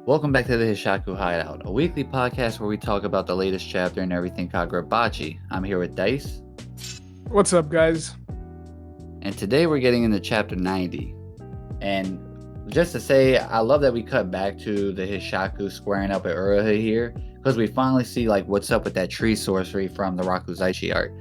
Welcome back to the Hishaku Hideout, a weekly podcast where we talk about the latest chapter and everything Kagurabachi. I'm here with Dice. What's up, guys? And today we're getting into chapter 90. And just to say, I love that we cut back to the Hishaku squaring up at Uruha here, because we finally see like what's up with that tree sorcery from the Rakuzaichi arc.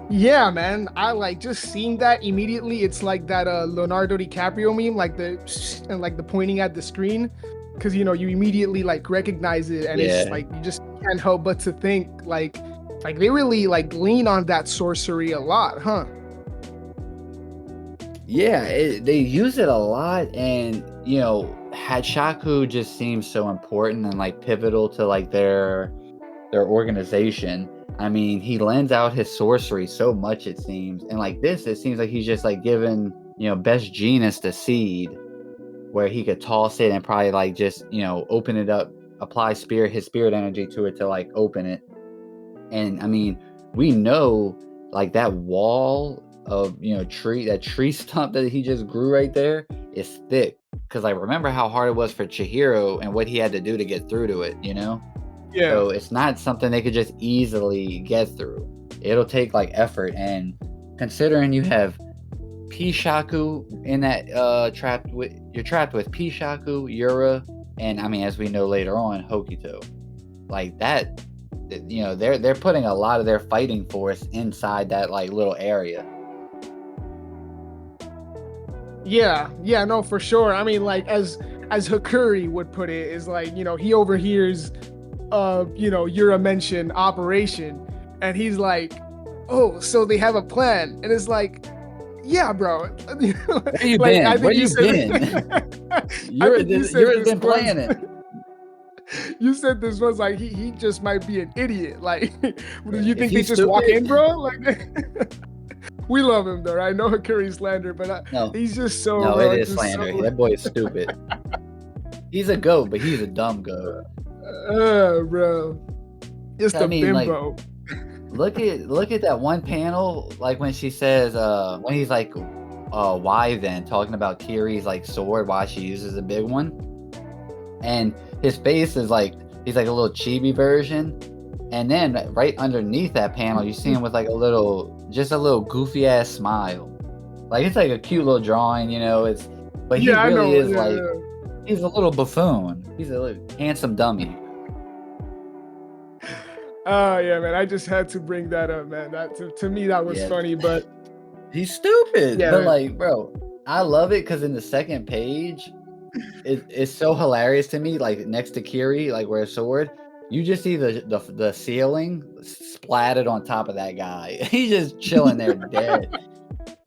Yeah, man. I like just seeing that immediately. It's like that Leonardo DiCaprio meme, like the pointing at the screen, because you immediately like recognize it, and it's like you just can't help but to think like they really like lean on that sorcery a lot, huh? Yeah, they use it a lot, and Hishaku just seems so important and like pivotal to like their organization. I mean, he lends out his sorcery so much, it seems. And like this, it seems like he's just like giving, Best Genius the seed where he could toss it and probably like just, open it up, apply his spirit energy to it to like open it. And I mean, we know like that wall of, tree stump that he just grew right there is thick. Because I remember how hard it was for Chihiro and what he had to do to get through to it, Yeah. So it's not something they could just easily get through. It'll take like effort, and considering you have Hishaku in that you're trapped with Hishaku, Yura, and I mean, as we know later on, Hokito. Like that, they're putting a lot of their fighting force inside that like little area. Yeah, no, for sure. I mean, like as Hakuri would put it, is like, he overhears Yura mention operation, and he's like, oh, so they have a plan. And it's like, yeah, bro. Where you been? Where you been? You're been playing it. You said this was like he just might be an idiot. Like, do you think they just stupid? walk in, bro? Like, we love him though. I know Hakuri's slander, but no, he's just so. No, it is slander. That boy is stupid. He's a goat, but he's a dumb goat. Bro, just a bimbo. Like, look at that one panel, like when she says, when he's like, why then, talking about Kiri's like sword, why she uses a big one, and his face is like he's like a little chibi version, and then right underneath that panel, you see him with like a little goofy ass smile, like it's like a cute little drawing, but he really is like. He's a little buffoon. He's a little handsome dummy. Oh, yeah, man. I just had to bring that up, man. That to me, that was funny, but... He's stupid. Yeah, but, man. Like, bro, I love it because in the second page, it's so hilarious to me, like, next to Kiri, like, where a sword, you just see the ceiling splattered on top of that guy. He's just chilling there dead.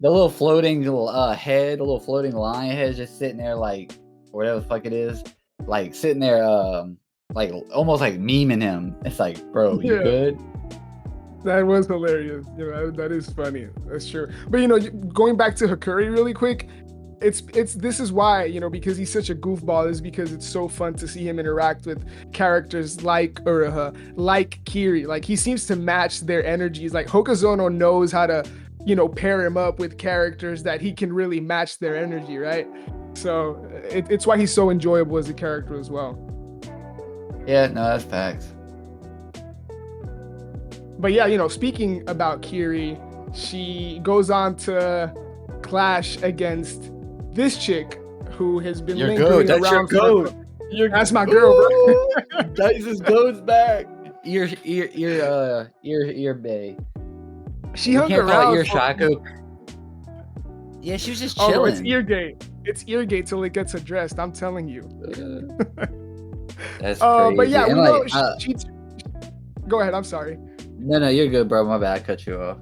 The little floating head, the little floating lion head is just sitting there, like... whatever the fuck it is, like sitting there, like almost like memeing him. It's like, bro, you good? That was hilarious. That is funny. That's true. But going back to Hakuri really quick, it's this is why, because he's such a goofball, is because it's so fun to see him interact with characters like Uruha, like Kiri. Like he seems to match their energies. Like Hokazono knows how to, pair him up with characters that he can really match their energy, right? So it's why he's so enjoyable as a character as well. Yeah, no, that's facts. But yeah, speaking about Kiri, she goes on to clash against this chick who has been lingering around. That's my girl, bro. Dice's goes back. Ear bay. She hung around. Hishaku. Yeah, she was just chilling. Oh, it's Eargate. It's Eargate till it gets addressed. I'm telling you. That's crazy. But yeah, we know she. Go ahead. I'm sorry. No, you're good, bro. My bad. I cut you off.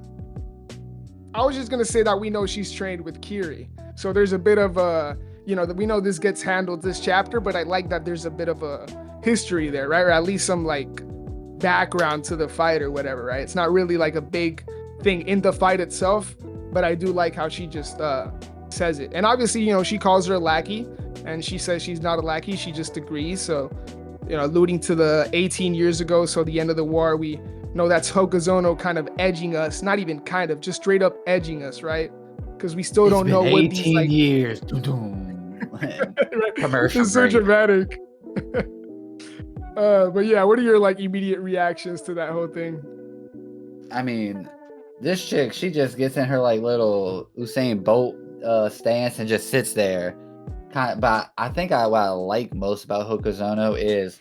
I was just gonna say that we know she's trained with Kiri, so there's a bit of a, that we know this gets handled this chapter, but I like that there's a bit of a history there, right? Or at least some like background to the fight or whatever, right? It's not really like a big thing in the fight itself, but I do like how she just says it. And obviously, she calls her a lackey, and she says she's not a lackey, she just agrees. So, alluding to the 18 years ago, so the end of the war, we know that's Hokazono kind of edging us, not even kind of, just straight up edging us, right? Because we still don't know what these 18 years. Commercial It's so break. dramatic. But yeah, what are your like immediate reactions to that whole thing? I mean, this chick, she just gets in her like little Usain Bolt stance and just sits there. But I think what I like most about Hokuzono is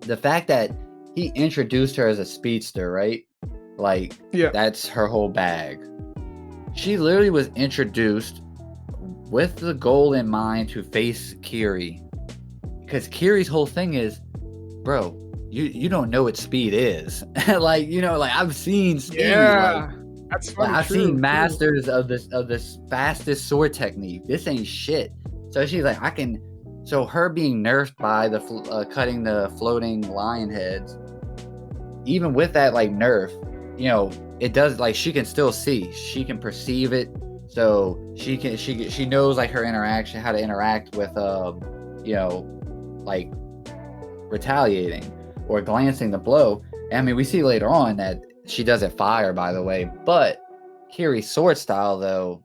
the fact that he introduced her as a speedster, right? Like, Yeah. that's her whole bag. She literally was introduced with the goal in mind to face Kiri. Because Kiri's whole thing is, bro, you don't know what speed is. Like, like I've seen speed. Yeah. Like, That's funny. I've True, seen masters of this fastest sword technique. This ain't shit. So she's like, so her being nerfed by the cutting the floating lion heads, even with that like nerf, it does, like, she can still see, she can perceive it, so she knows like how to interact with like retaliating or glancing the blow. And I mean, we see later on that she doesn't fire, by the way, but Kiri's sword style though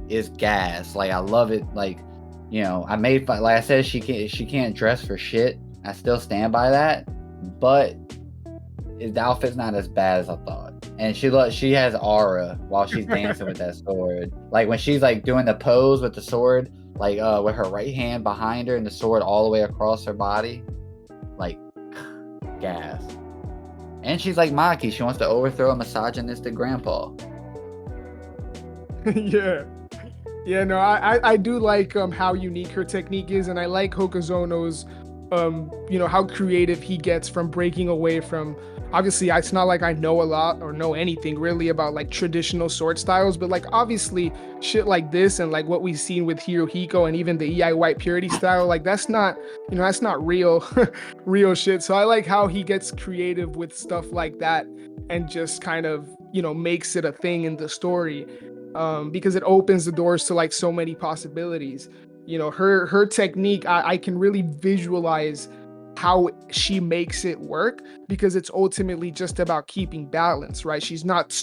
is gas. Like, I love it. Like, like I said, she can't dress for shit. I still stand by that, but the outfit's not as bad as I thought. And she has aura while she's dancing with that sword. Like when she's like doing the pose with the sword, like with her right hand behind her and the sword all the way across her body, like gas. And she's like Maki. She wants to overthrow a misogynistic grandpa. Yeah. Yeah, no, I do like how unique her technique is, and I like Hokuzono's how creative he gets from breaking away from, obviously it's not like I know a lot or know anything really about like traditional sword styles, but like obviously shit like this and like what we've seen with Hirohiko and even the EI White Purity style, like that's not real real shit. So I like how he gets creative with stuff like that and just kind of makes it a thing in the story, because it opens the doors to like so many possibilities. Her technique, I can really visualize how she makes it work, because it's ultimately just about keeping balance, right? She's not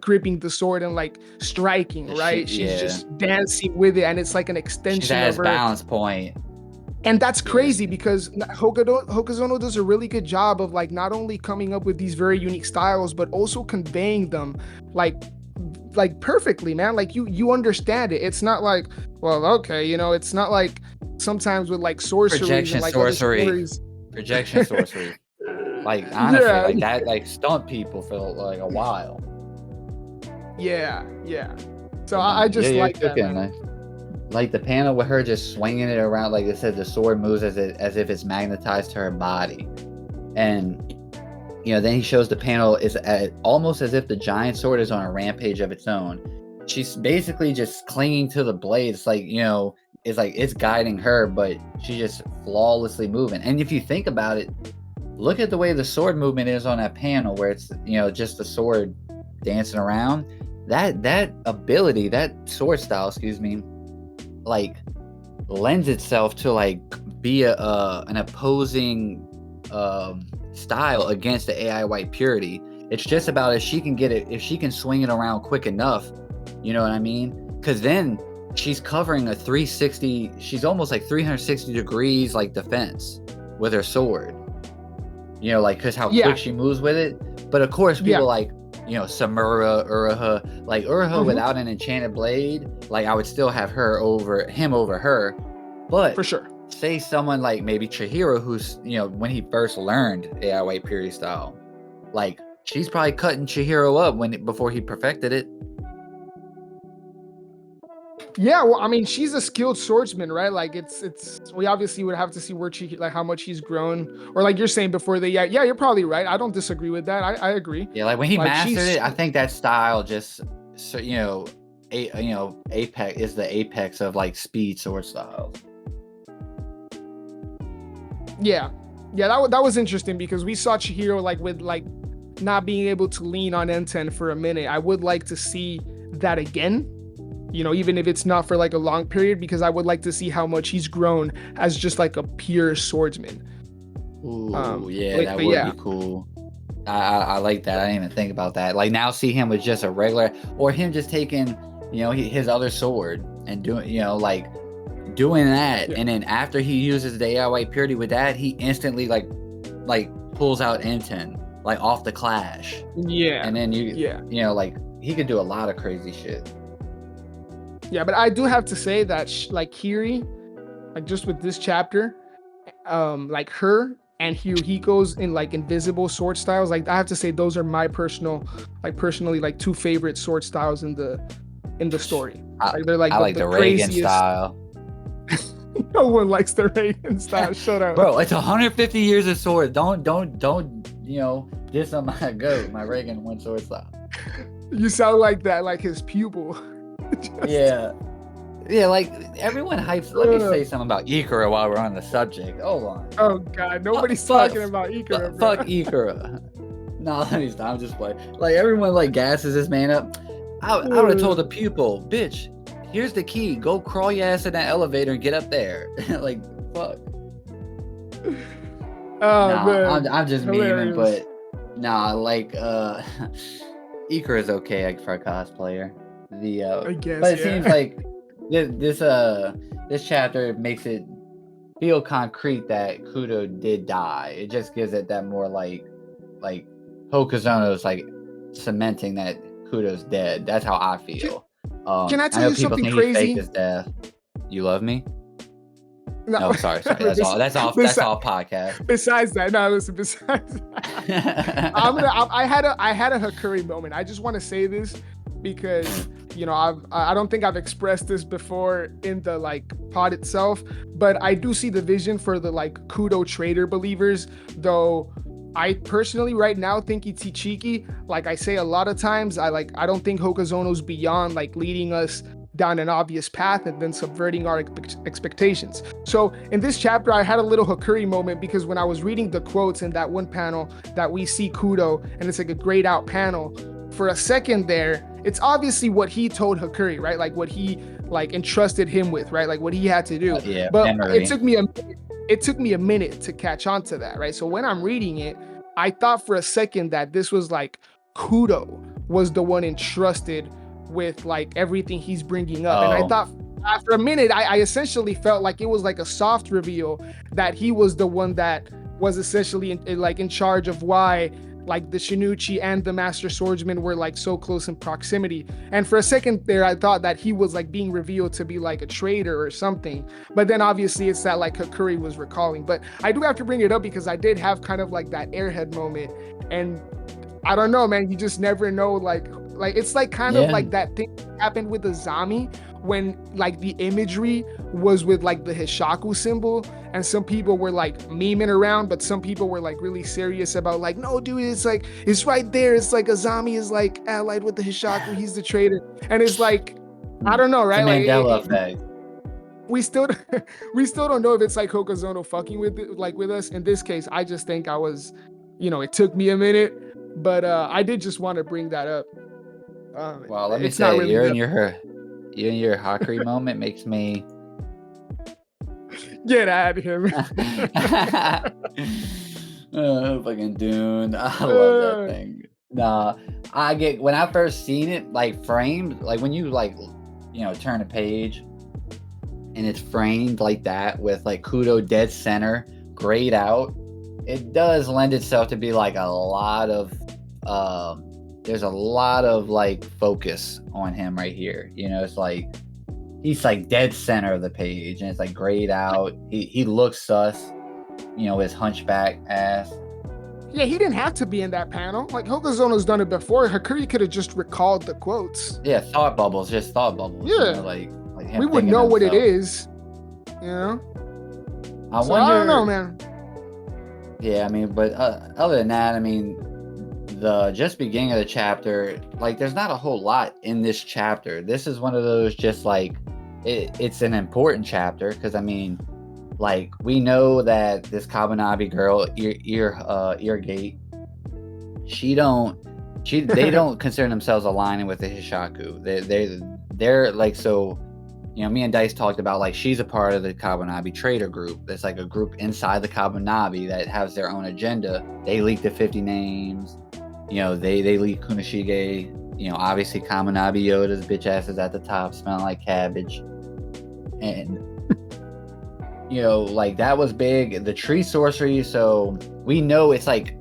gripping the sword and like striking, right? She's just dancing with it, and it's like an extension of her balance point. And that's crazy because Hokuzono does a really good job of like not only coming up with these very unique styles, but also conveying them like perfectly, man. Like you understand it. It's not like, well, okay, it's not like sometimes with like sorcery, projection like sorcery. Like honestly, like that like stumped people for like a while. Yeah. So I just like that. Man. Like the panel with her just swinging it around, like it said, the sword moves as if it's magnetized to her body, and then he shows the panel is almost as if the giant sword is on a rampage of its own. She's basically just clinging to the blade. It's like it's like it's guiding her, but she's just flawlessly moving. And if you think about it, look at the way the sword movement is on that panel, where it's just the sword dancing around. That ability, that sword style, like lends itself to like be an opposing style against the AI White Purity. It's just about if she can swing it around quick enough, you know what I mean? Because then she's covering a 360, she's almost like 360 degrees like defense with her sword, like because how quick she moves with it. But of course people like Samura, Uruha, like Uruha without an enchanted blade, like I would still have him over her. But for sure, say someone like maybe Chihiro, who's when he first learned AI White Purity style, like she's probably cutting Chihiro up before he perfected it. Yeah, well, I mean, she's a skilled swordsman, right? Like it's we obviously would have to see where how much he's grown, or like you're saying before yeah, you're probably right. I don't disagree with that. I agree. Yeah, like when he mastered it, I think that style just apex is the apex of like speed sword styles. Yeah, that was interesting because we saw Chihiro like with like not being able to lean on N10 for a minute. I would like to see that again. Even if it's not for like a long period, because I would like to see how much he's grown as just like a pure swordsman. Ooh, that would be cool. I like that. I didn't even think about that. Like now see him with just a regular, or him just taking, his other sword and doing, like doing that, and then after he uses the AI white purity with that, he instantly like pulls out Enten like off the Clash. Yeah. And then like he could do a lot of crazy shit. Yeah, but I do have to say that like Kiri, like just with this chapter, like her and Hirohiko's in like invisible sword styles, like I have to say those are my personally like two favorite sword styles in the story. Like they're like I like the Reagan style. No one likes the Reagan style. Shut up, bro. It's 150 years of sword. Don't diss on my goat, my Reagan one sword style. You sound like that, like his pupil. Yeah, like everyone hypes. Let me say something about Ikura while we're on the subject. Hold on. Oh god, nobody's talking about Ikura. Fuck Ikura. No, let me stop. I'm just playing. Like everyone like gasses this man up. I would have told the pupil, bitch, here's the key. Go crawl your ass in that elevator and get up there. Like fuck. Man. I'm just memeing, but like Ikura is okay like, for a cosplayer. I guess, but it seems like this chapter makes it feel concrete that Kudo did die. It just gives it that more like Hokuzono's like cementing that Kudo's dead. That's how I feel. Can I tell you something crazy? He faked his death. You love me? No, sorry. That's all podcast. Besides that, I had a Hakuri moment. I just want to say this because I don't think I've expressed this before in the like pod itself, but I do see the vision for the like Kudo traitor believers, though I personally right now think Ichichiki, like I say a lot of times, I don't think Hokuzono's beyond like leading us down an obvious path and then subverting our expectations. So in this chapter, I had a little Hakuri moment because when I was reading the quotes in that one panel that we see Kudo, and it's like a grayed out panel, for a second there, it's obviously what he told Hakuri, right? Like what he like entrusted him with, right? Like what he had to do. But it took me a minute to catch on to that, right? So when I'm reading it, I thought for a second that this was like Kudo was the one entrusted with like everything he's bringing up. And I thought after a minute, I essentially felt like it was like a soft reveal that he was the one that was essentially in charge of why like the Shinichi and the Master Swordsman were like so close in proximity. And for a second there, I thought that he was like being revealed to be like a traitor or something. But then obviously it's that like Hakuri was recalling. But I do have to bring it up because I did have kind of like that airhead moment. And I don't know, man, you just never know. Like it's like kind of like that thing that happened with the Zami when like the imagery was with like the Hishaku symbol, and some people were like memeing around, but some people were like really serious about like, no dude, it's right there, it's like Azami is like allied with the Hishaku, he's the traitor. And it's like, I don't know, right? The Mandela effect. We still don't know if it's like Hokuzono fucking with it, like with us. In this case, I just think I was, it took me a minute, but I did just want to bring that up. Well, let me say, really you're in your Hakuri moment makes me get at him. Fucking Dune. I love that thing. Nah, I get when I first seen it like framed, like when you like turn a page and it's framed like that with like Kudo dead center, grayed out, it does lend itself to be like a lot of there's a lot of like focus on him right here. It's like he's like dead center of the page and it's like grayed out. He looks sus, his hunchback ass. Yeah, he didn't have to be in that panel. Like Hokuzono's done it before. Hakuri could have just recalled the quotes. Yeah, thought bubbles. Yeah, like him, we would know what it is. I wonder. I don't know, man. Yeah, I mean, but other than that, I mean, the just beginning of the chapter, like there's not a whole lot in this chapter. This is one of those just like it's an important chapter because I mean, like we know that this Kabunabi girl, Eargate, they don't consider themselves aligning with the Hishaku. They're like, so me and Dice talked about like she's a part of the Kabunabi traitor group. That's like a group inside the Kabunabi that has their own agenda. They leak the 50 names. They leak Kunishige. Obviously Kabunabi Yoda's bitch ass is at the top, smelling like cabbage. And like that was big. The tree sorcery, so we know it's like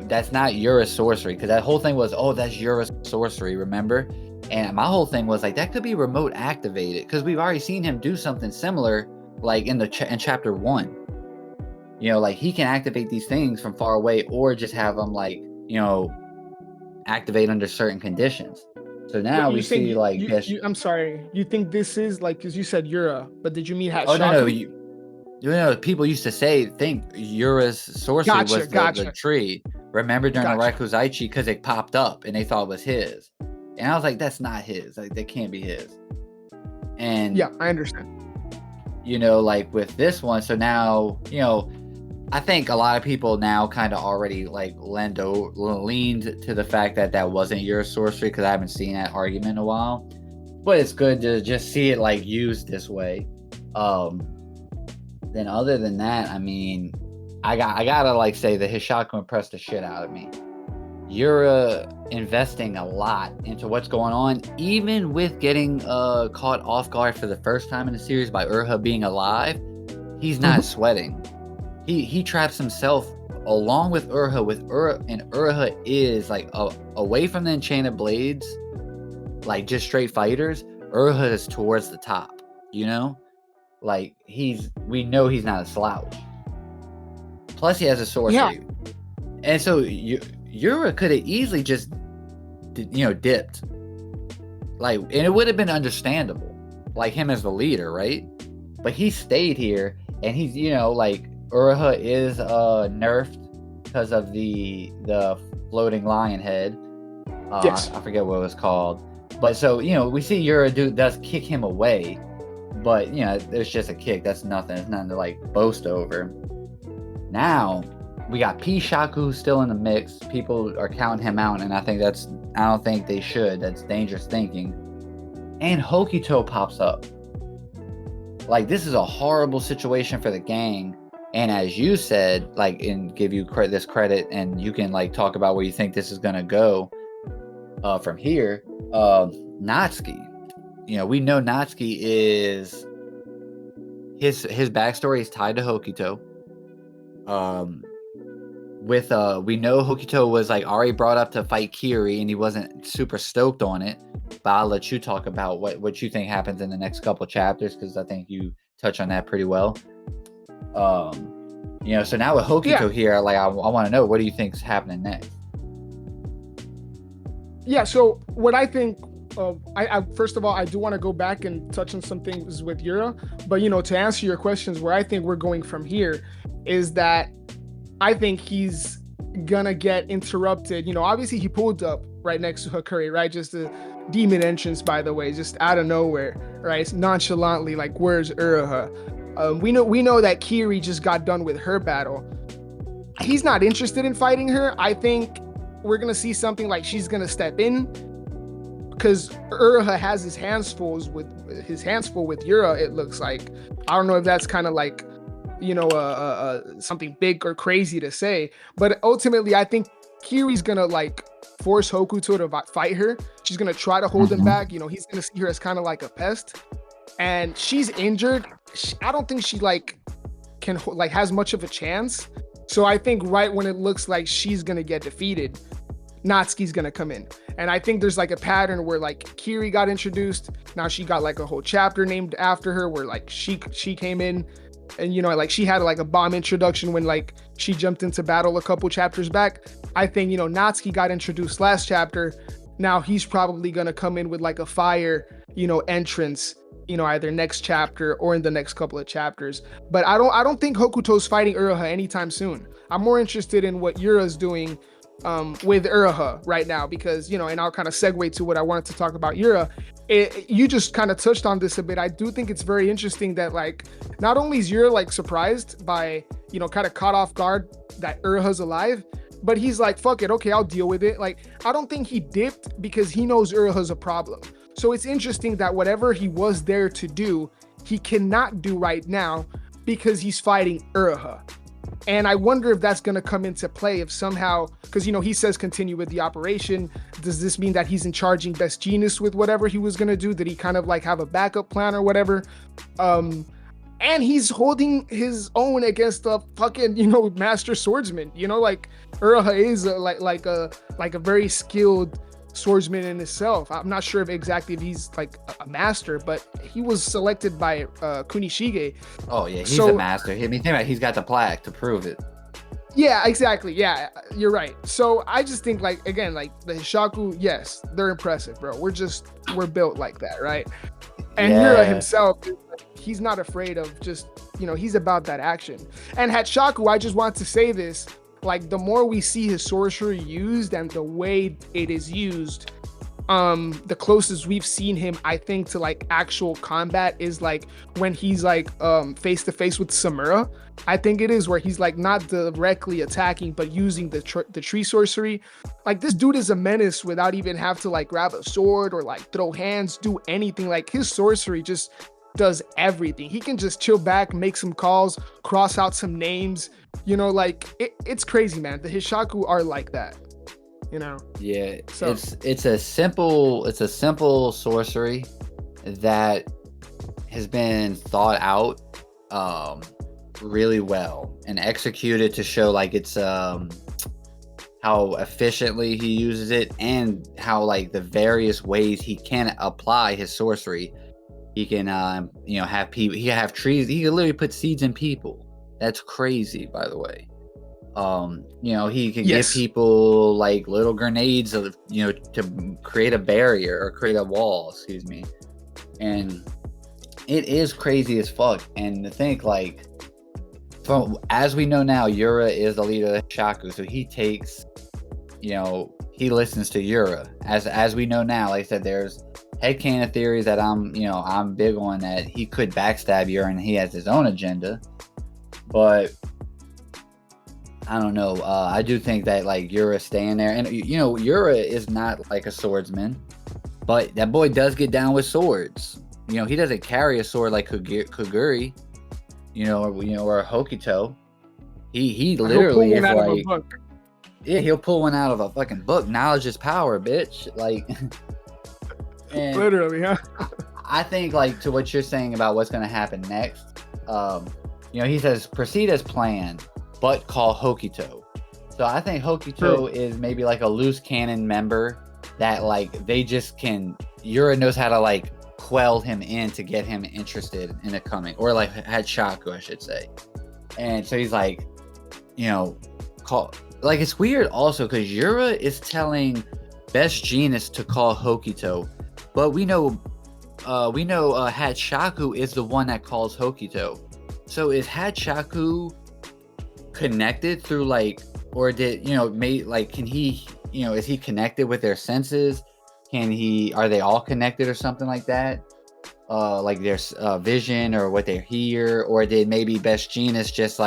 that's not Yura's sorcery, because that whole thing was, oh, that's Yura's sorcery, remember? And my whole thing was like, that could be remote activated, because we've already seen him do something similar, like in chapter 1. Like he can activate these things from far away, or just have them like activate under certain conditions. So now we see like I'm sorry, you think this is like, because you said Yura, but did you mean Hishaku? Oh no, people used to think Yura's sorcery was the tree. Remember during the Rakuzaichi, because it popped up and they thought it was his. And I was like, that's not his. Like, that can't be his. And yeah, I understand. Like with this one, so now, I think a lot of people now kind of already like leaned to the fact that wasn't your sorcery, because I haven't seen that argument in a while. But it's good to just see it like used this way. Then other than that, I mean, I gotta like say the Hishaku impressed the shit out of me. Yura investing a lot into what's going on, even with getting caught off guard for the first time in the series by Urha being alive. He's not sweating. He traps himself along with Urha. And Urha is like away from the enchanted blades, like just straight fighters. Urha is towards the top, like we know he's not a slouch. Plus he has a sorcery. Yeah. And so Yura could have easily just dipped, like, and it would have been understandable, like him as the leader, right? But he stayed here, and he's like Urha is nerfed because of the floating lion head. Yes. I forget what it was called, but so we see Yura does kick him away, but it's just a kick. That's nothing. It's nothing to like boast over. Now we got Hishaku still in the mix. People are counting him out, and I don't think they should. That's dangerous thinking. And Hokuto pops up. Like, this is a horrible situation for the gang. And as you said, like, and give you this credit, and you can like talk about where you think this is gonna go from here. Natsuki. We know Natsuki is his backstory is tied to Hokuto. We know Hokuto was like already brought up to fight Kiri, and he wasn't super stoked on it. But I'll let you talk about what you think happens in the next couple chapters, because I think you touch on that pretty well. So now with Hokuto here, like I want to know, what do you think's happening next? Yeah, so what I think, I first of all, I do want to go back and touch on some things with Yura, but to answer your questions, where I think we're going from here is that I think he's gonna get interrupted. Obviously he pulled up right next to Hakuri, right? Just a demon entrance, by the way, just out of nowhere, right? It's nonchalantly, like, where's Urha? We know that Kiri just got done with her battle. He's not interested in fighting her. I think we're gonna see something like she's gonna step in, because Urha has his hands full with Yura. It looks like. I don't know if that's kind of like something big or crazy to say, but ultimately I think Kiri's gonna like force Hokuto to fight her. She's gonna try to hold him back. He's gonna see her as kind of like a pest, and she's injured. I don't think she like can like has much of a chance. So I think right when it looks like she's gonna get defeated, Natsuki's gonna come in. And I think there's like a pattern where like Kiri got introduced, now she got like a whole chapter named after her, where like she came in, and like she had like a bomb introduction when like she jumped into battle a couple chapters back. I think Natsuki got introduced last chapter. Now he's probably gonna come in with like a fire entrance, either next chapter or in the next couple of chapters. But I don't think Hokuto's fighting Urha anytime soon. I'm more interested in what Yura's doing with Urha right now, because and I'll kind of segue to what I wanted to talk about Yura. You just kind of touched on this a bit. I do think it's very interesting that like not only is Yura like surprised by kind of caught off guard that Urha's alive, but he's like, fuck it, okay, I'll deal with it. Like, I don't think he dipped because he knows Urha's a problem. So it's interesting that whatever he was there to do, he cannot do right now because he's fighting Urha. And I wonder if that's going to come into play if somehow, because, he says continue with the operation. Does this mean that he's in charging Best Genius with whatever he was going to do? Did he kind of like have a backup plan or whatever? And he's holding his own against the fucking, master swordsman. Like Uruha is like a very skilled swordsman in itself. I'm not sure if he's like a master, but he was selected by Kunishige. Oh yeah, he's a master. I mean, think about it, he's got the plaque to prove it. Yeah, exactly. Yeah, you're right. So I just think the Hishaku, yes, they're impressive, bro. We're built like that, right? And Yura himself, he's not afraid of just, he's about that action. And Hishaku, I just want to say this, the more we see his sorcery used and the way it is used, the closest we've seen him, I think, to actual combat is when he's face to face with Samura. I think it is where he's not directly attacking, but using the tree sorcery. This dude is a menace without even have to grab a sword or throw hands, do anything. His sorcery just does everything. He can just chill back, make some calls, cross out some names. It's crazy, man. The Hishaku are like that. Yeah, so it's a simple sorcery that has been thought out really well and executed to show it's how efficiently he uses it and how the various ways he can apply his sorcery. He can have people, he can have trees, he can literally put seeds in people. That's crazy, by the way. He can give people little grenades to create a barrier or create a wall, and it is crazy as fuck. And to think from as we know now, Yura is the leader of the Hishaku, so he takes, he listens to Yura. As we know now, like I said, there's headcanon theories that I'm big on, that he could backstab Yura and he has his own agenda, but I don't know. I do think that Yura staying there, and Yura is not a swordsman, but that boy does get down with swords. He doesn't carry a sword like Kaguri, or Hokito. He literally is he'll pull one out of a fucking book. Knowledge is power, bitch. And literally, huh? I think to what you're saying about what's going to happen next. He says proceed as planned, but call Hokito. So I think Hokito is maybe a loose cannon member that they just can. Yura knows how to quell him in to get him interested in it coming, or Hishaku, I should say. And so he's call. It's weird also because Yura is telling Best Genius to call Hokito, but we know Hishaku is the one that calls Hokito. So is Hishaku connected through or did can he is he connected with their senses? Are they all connected or something like that? Their vision or what they hear, or did maybe Best Genius just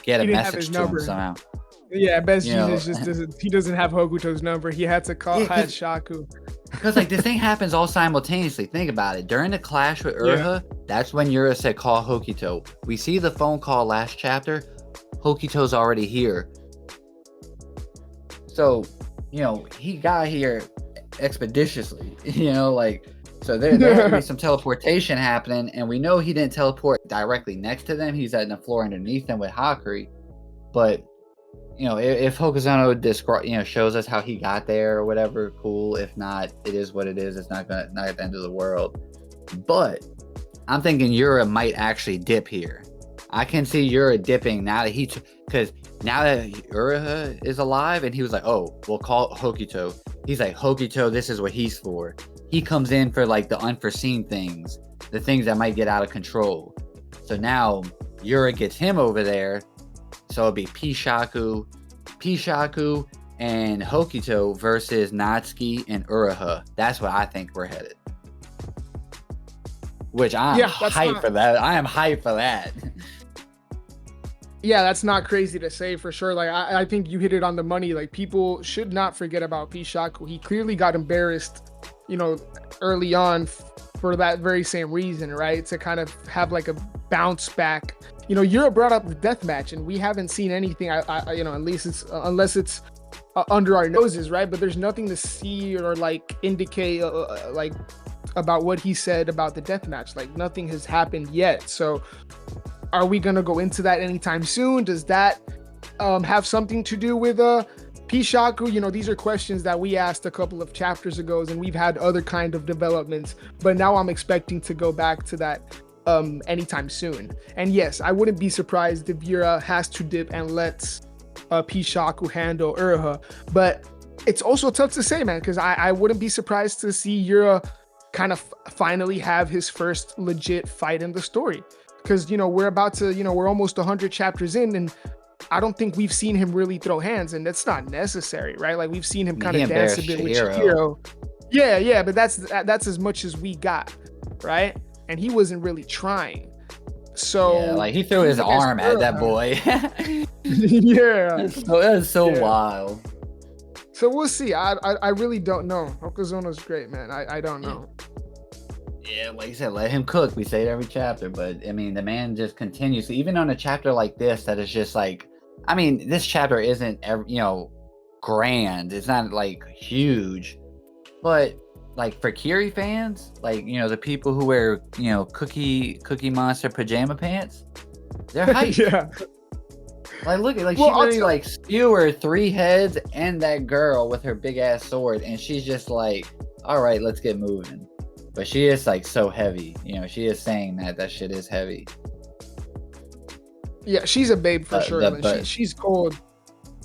get a message to him somehow? Yeah, Best Genius just doesn't have Hokuto's number. He had to call Hishaku. Because this thing happens all simultaneously. Think about it. During the clash with Uruha, that's when Yura said call Hokito. We see the phone call last chapter. Hokito's already here. So, he got here expeditiously. So there had to be some teleportation happening, and we know he didn't teleport directly next to them. He's at the floor underneath them with Hakuri. But if Hokuzono shows us how he got there or whatever, cool. If not, it is what it is. It's not at the end of the world. But I'm thinking Yura might actually dip here. I can see Yura dipping now that because now that Uruha is alive, and he was oh, we'll call Hokito. He's Hokito, this is what he's for. He comes in for the unforeseen things, the things that might get out of control. So now Yura gets him over there. So it'll be Hishaku, and Hokito versus Natsuki and Uruha. That's what I think we're headed. Which I'm hyped for that. I am hyped for that. Yeah, that's not crazy to say for sure. I think you hit it on the money. People should not forget about Hishaku. He clearly got embarrassed, early on for that very same reason, right? To kind of have a bounce back Europe brought up the death match, and we haven't seen anything. At least it's unless it's under our noses, right? But there's nothing to see or like indicate like about what he said about the death match. Like nothing has happened yet. So are we gonna go into that anytime soon? Does that have something to do with Hishaku? These are questions that we asked a couple of chapters ago, and we've had other kind of developments. But now I'm expecting to go back to that anytime soon. And yes, I wouldn't be surprised if Yura has to dip and lets Hishaku handle Uruha. But it's also tough to say, man, because I wouldn't be surprised to see Yura kind of finally have his first legit fight in the story. Because, we're about to, we're almost 100 chapters in, and I don't think we've seen him really throw hands, and that's not necessary, right? Like we've seen him kind of dance a bit with Chihiro. Yeah, but that's as much as we got, right? And he wasn't really trying. So yeah, like he threw his arm at that boy. Yeah. So it was so wild. So we'll see. I really don't know. Okazuna's great, man. I don't know. Yeah, like you said, let him cook. We say it every chapter, but I mean, the man just continues. Even on a chapter like this, that is just like, I mean, this chapter isn't, grand. It's not like huge, but like for Kiri fans, like the people who wear Cookie Monster pajama pants, they're hyped. Yeah. Like look at she literally like skewered 3 heads and that girl with her big ass sword, and she's just like, all right, let's get moving. But she is like so heavy, she is saying that shit is heavy. Yeah, she's a babe for sure. She's cold.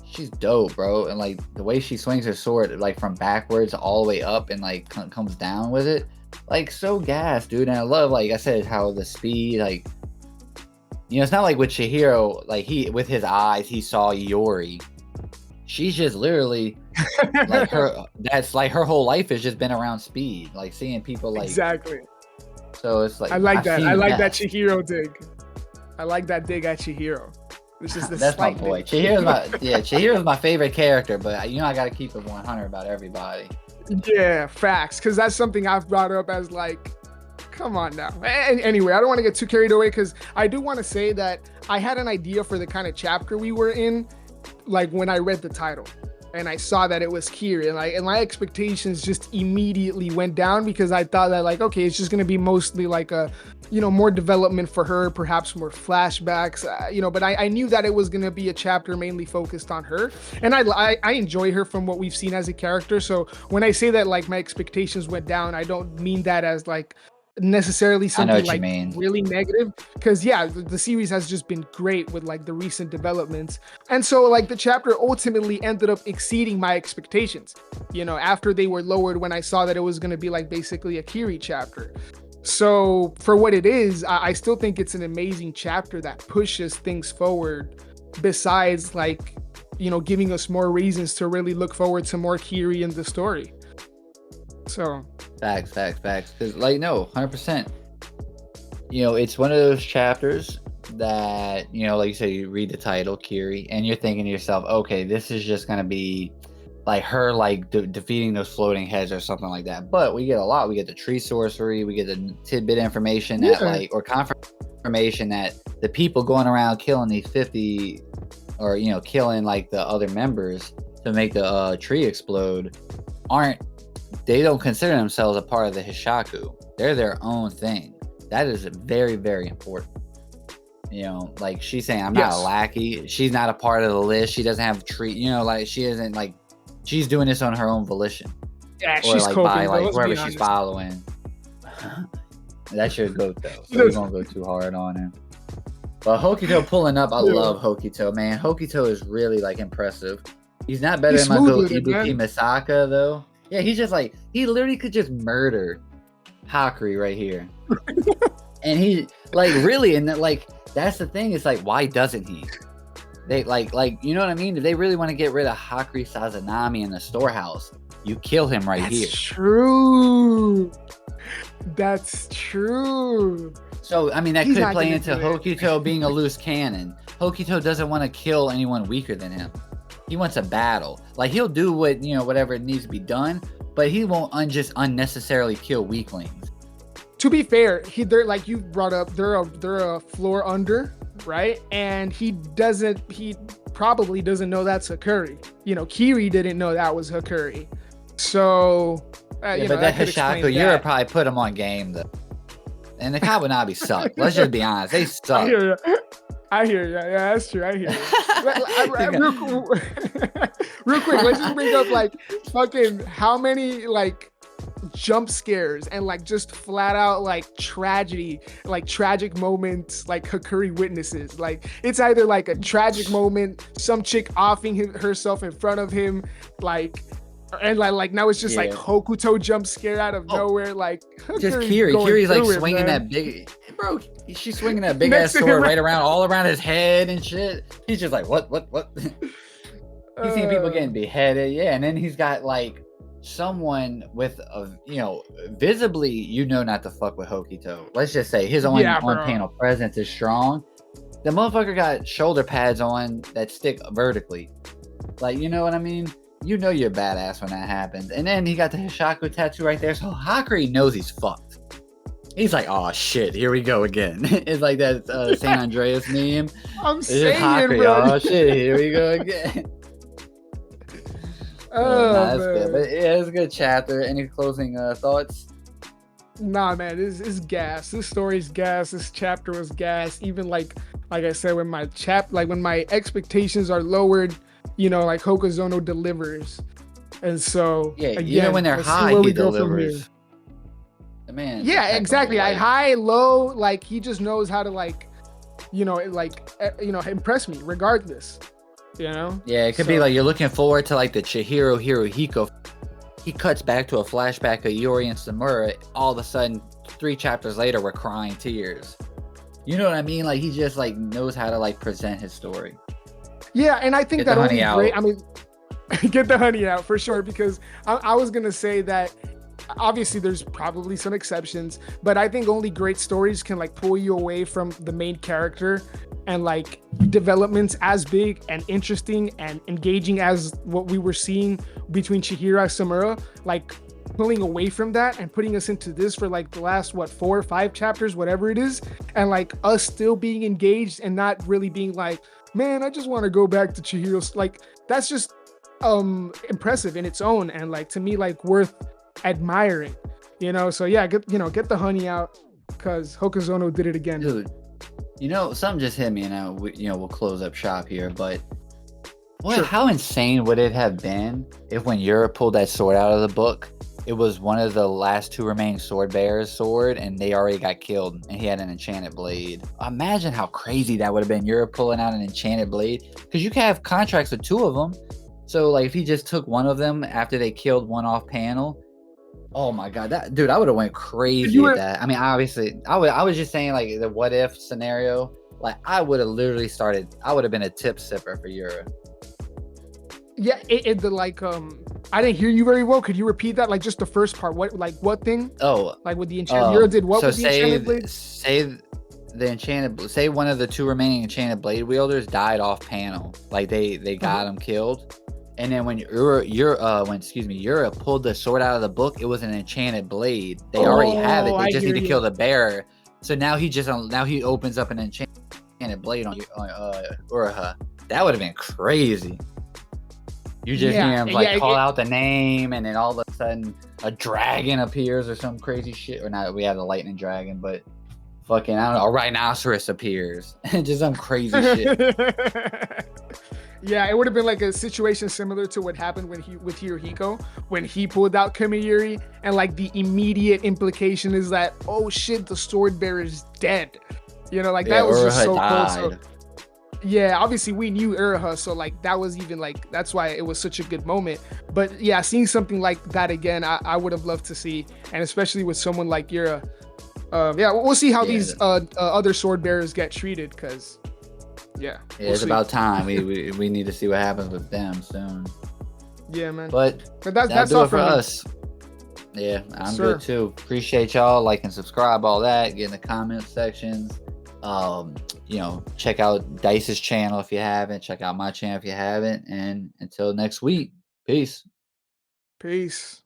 She's dope, bro. And like the way she swings her sword, like from backwards all the way up and like comes down with it, like so gas, dude. And I love, like I said, how the speed, like, it's not like with Chihiro, like he, with his eyes, he saw Iori. She's just literally like that's like her whole life has just been around speed, like seeing people like. Exactly. So it's like, I like that Chihiro dig. I like that dig at Chihiro. It's just that's my boy. Chihiro's my favorite character, but I gotta keep it 100 about everybody. Yeah, facts. Because that's something I've brought up as like, come on now. Anyway, I don't want to get too carried away, because I do want to say that I had an idea for the kind of chapter we were in, like when I read the title and I saw that it was Kiri, and my expectations just immediately went down, because I thought that like, okay, it's just going to be mostly like a, more development for her, perhaps more flashbacks, but I knew that it was going to be a chapter mainly focused on her. And I enjoy her from what we've seen as a character. So when I say that like my expectations went down, I don't mean that as like necessarily something like really negative, because the series has just been great with like the recent developments. And so like the chapter ultimately ended up exceeding my expectations, after they were lowered, when I saw that it was going to be like basically a Kiri chapter. So for what it is, I still think it's an amazing chapter that pushes things forward, besides like giving us more reasons to really look forward to more Kiri in the story. So facts. Because like, no, 100%. It's one of those chapters that, like you say, you read the title, Kiri, and you're thinking to yourself, okay, this is just gonna be like her like defeating those floating heads or something like that. But we get a lot. We get the tree sorcery. We get the tidbit information that like, or confirmation that the people going around killing these 50, or killing like the other members to make the tree explode, they don't consider themselves a part of the Hishaku. They're their own thing. That is very, very important. Like she's saying, I'm not a lackey. She's not a part of the list. She doesn't have a tree. Like she isn't like, she's doing this on her own volition. Yeah, or she's like coping, by like whoever she's honest. following. That's your goat though. So we won't go too hard on him. But Hokito pulling up, I love Hokito, man. Hokito is really like impressive. He's not better than my goat Ibuki Misaka though. Yeah, he's just like, he literally could just murder Hakuri right here. And he like really, and that like, that's the thing, is like, why doesn't he? They like, you know what I mean? If they really want to get rid of Hakuri Sazanami in the storehouse, you kill him right here. That's true. So, I mean, that could play into Hokito being a loose cannon. Hokito doesn't want to kill anyone weaker than him. He wants a battle. Like, he'll do what, whatever needs to be done, but he won't just unnecessarily kill weaklings. To be fair, they're like you brought up, they're a floor under, right? And he probably doesn't know that's Hakuri. Kiri didn't know that was Hakuri. So, Yeah, but that Hishaku, Yura probably put him on game though. And the Kabunabi suck. Let's just be honest, they suck. I hear you. Yeah, that's true. I hear you. Real quick, let's just bring up like fucking how many like jump scares and like just flat out like tragedy, like tragic moments, like Hakuri witnesses. Like it's either like a tragic moment, some chick offing herself in front of him, like. And like now it's just like Hokuto jump scare out of nowhere, like just Kiri's like swinging that big, bro. She's swinging that big ass sword right around all around his head and shit. He's just like what? He's seeing people getting beheaded, and then he's got like someone with a visibly not to fuck with Hokuto. Let's just say his on panel presence is strong. The motherfucker got shoulder pads on that stick vertically, like you know what I mean. You're badass when that happens. And then he got the Hishaku tattoo right there. So Hakuri knows he's fucked. He's like, oh shit, here we go again. It's like that San Andreas meme. I'm saying, Hakuri, bro. Oh shit, here we go again. That's good. But yeah, it's a good chapter. Any closing thoughts? Nah, man, it's gas. This story's gas. This chapter was gas. Even like I said, when my expectations are lowered, like Hokuzono delivers. And so again, even when they're high, he delivers. The man. Yeah, exactly. High, low, like he just knows how to impress me regardless. Yeah, it could be like you're looking forward to like the Chihiro Hirohiko. He cuts back to a flashback of Yuri and Samura. All of a sudden, 3 chapters later, we're crying tears. You know what I mean? Like he just like knows how to like present his story. Yeah, and I think that only great. I mean, get the honey out for sure, because I was gonna say that obviously there's probably some exceptions, but I think only great stories can like pull you away from the main character and like developments as big and interesting and engaging as what we were seeing between Chihiro and Samura, like pulling away from that and putting us into this for like the last 4 or 5 chapters, whatever it is, and like us still being engaged and not really being like, man, I just want to go back to Chihiro's. Like that's just impressive in its own, and like to me, like worth admiring. So yeah, get the honey out, because Hokuzono did it again. Dude, something just hit me, and we'll close up shop here, but how insane would it have been if when Yura pulled that sword out of the book, it was one of the last 2 remaining sword bearers' sword, and they already got killed, and he had an enchanted blade. Imagine how crazy that would have been. You're pulling out an enchanted blade, because you can have contracts with 2 of them. So, like, if he just took one of them after they killed one off panel, oh my god, I would have went crazy at that. I mean, obviously, I was just saying like the what if scenario. Like, I would have literally I would have been a tip sipper for Yura. Yeah, I didn't hear you very well. Could you repeat that? Like just the first part. What thing? Oh, like with the enchanted. Yura did what with the enchanted blade? Say one of the 2 remaining enchanted blade wielders died off panel. Like they got him killed. And then when Yura pulled the sword out of the book, it was an enchanted blade. They already have it. They just need to kill the bearer. So now he opens up an enchanted blade on Uraha. That would have been crazy. You just hear him call out the name, and then all of a sudden a dragon appears or some crazy shit. Or not, we have the lightning dragon, but fucking I don't know, a rhinoceros appears. Just some crazy shit. Yeah, it would have been like a situation similar to what happened with Hirohiko when he pulled out Kamiyuri, and like the immediate implication is that, oh shit, the sword bearer is dead. That was just so cool. So, yeah, obviously we knew Uraha, so like that was even like that's why it was such a good moment. But yeah, seeing something like that again, I would have loved to see, and especially with someone like Yura. We'll see how these other sword bearers get treated, because it's about time. We need to see what happens with them soon. Yeah, man. But that's all for us. Yeah, I'm good too. Appreciate y'all. Like and subscribe, all that. Get in the comment sections. Check out Dice's channel if you haven't. Check out my channel if you haven't. And until next week, peace. Peace.